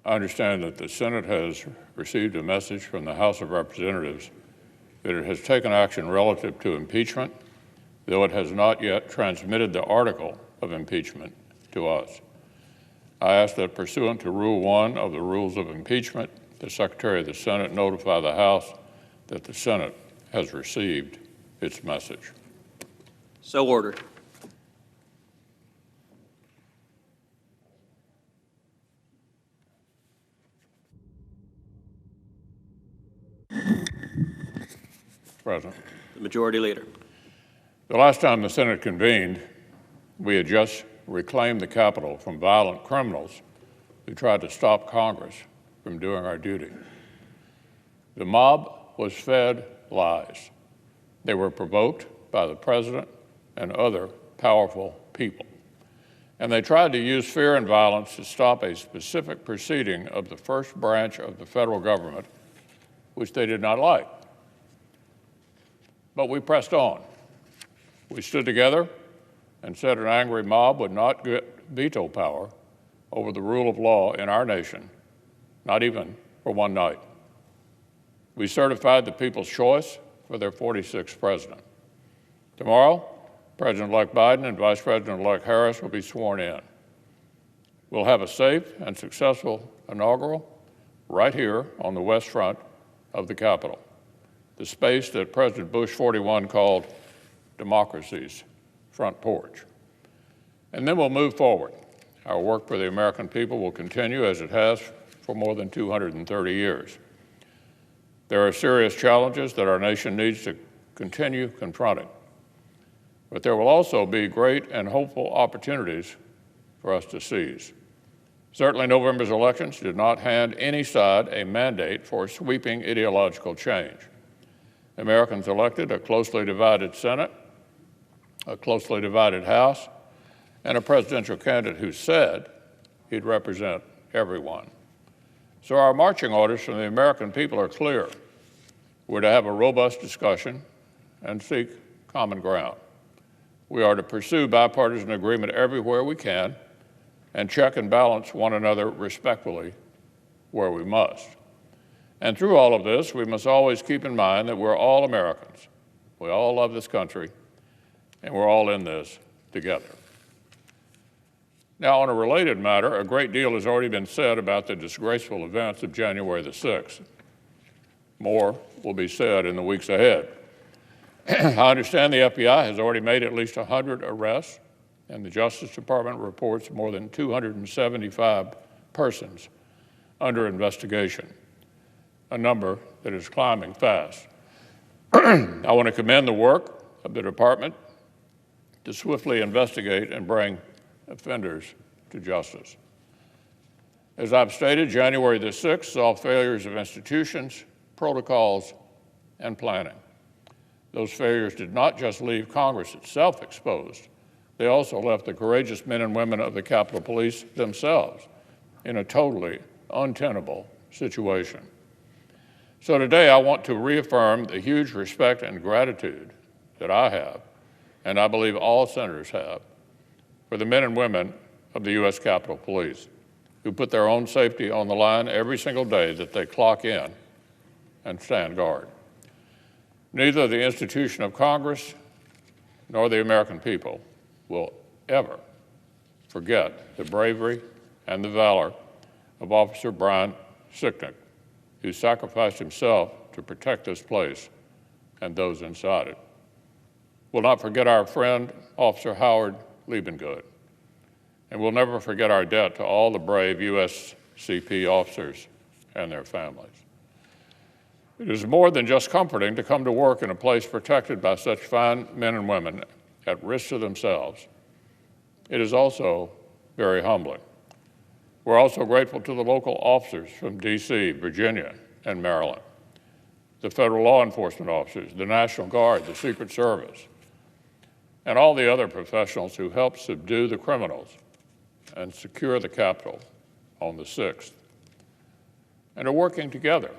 I understand that the Senate has received a message from the House of Representatives that it has taken action relative to impeachment, though it has not yet transmitted the article of impeachment to us. I ask that pursuant to Rule 1 of the Rules of Impeachment, the Secretary of the Senate notify the House that the Senate has received its message. So ordered. President. The Majority Leader. The last time the Senate convened, we had just reclaimed the Capitol from violent criminals who tried to stop Congress from doing our duty. The mob was fed lies. They were provoked by the president and other powerful people. And they tried to use fear and violence to stop a specific proceeding of the first branch of the federal government, which they did not like. But we pressed on. We stood together and said an angry mob would not get veto power over the rule of law in our nation, not even for one night. We certified the people's choice for their 46th president. Tomorrow, President-elect Biden and Vice President-elect Harris will be sworn in. We'll have a safe and successful inaugural right here on the west front of the Capitol, the space that President Bush 41 called democracy's front porch. And then we'll move forward. Our work for the American people will continue as it has for more than 230 years. There are serious challenges that our nation needs to continue confronting, but there will also be great and hopeful opportunities for us to seize. Certainly, November's elections did not hand any side a mandate for sweeping ideological change. Americans elected a closely divided Senate, a closely divided House, and a presidential candidate who said he'd represent everyone. So our marching orders from the American people are clear. We're to have a robust discussion and seek common ground. We are to pursue bipartisan agreement everywhere we can and check and balance one another respectfully where we must. And through all of this, we must always keep in mind that we're all Americans. We all love this country, and we're all in this together. Now, on a related matter, a great deal has already been said about the disgraceful events of January the 6th. More will be said in the weeks ahead. I understand the FBI has already made at least 100 arrests, and the Justice Department reports more than 275 persons under investigation, a number that is climbing fast. I want to commend the work of the department to swiftly investigate and bring offenders to justice. As I've stated, January the 6th saw failures of institutions, protocols, and planning. Those failures did not just leave Congress itself exposed, they also left the courageous men and women of the Capitol Police themselves in a totally untenable situation. So today I want to reaffirm the huge respect and gratitude that I have, and I believe all senators have, for the men and women of the U.S. Capitol Police who put their own safety on the line every single day that they clock in and stand guard. Neither the institution of Congress nor the American people will ever forget the bravery and the valor of Officer Brian Sicknick, who sacrificed himself to protect this place and those inside it. We'll not forget our friend, Officer Howard Liebengood, and we'll never forget our debt to all the brave USCP officers and their families. It is more than just comforting to come to work in a place protected by such fine men and women at risk to themselves. It is also very humbling. We're also grateful to the local officers from D.C., Virginia, and Maryland, the federal law enforcement officers, the National Guard, the Secret Service, and all the other professionals who helped subdue the criminals and secure the Capitol on the 6th, and are working together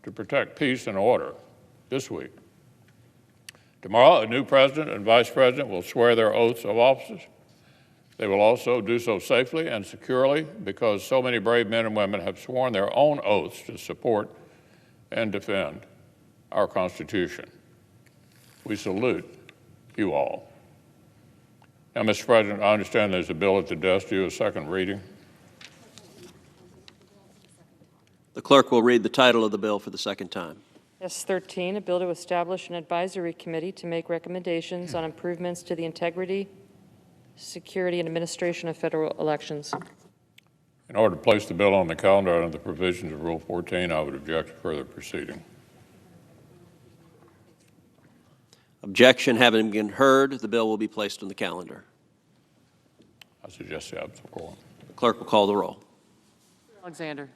to protect peace and order this week. Tomorrow, a new president and vice president will swear their oaths of office. They will also do so safely and securely because so many brave men and women have sworn their own oaths to support and defend our Constitution. We salute you all. Now, Mr. President, I understand there's a bill at the desk due a second reading. The clerk will read the title of the bill for the second time. S13, a bill to establish an advisory committee to make recommendations on improvements to the integrity, security, and administration of federal elections. In order to place the bill on the calendar under the provisions of Rule 14, I would object to further proceeding. Objection having been heard, the bill will be placed on the calendar. I suggest the absent quorum. The clerk will call the roll. Alexander.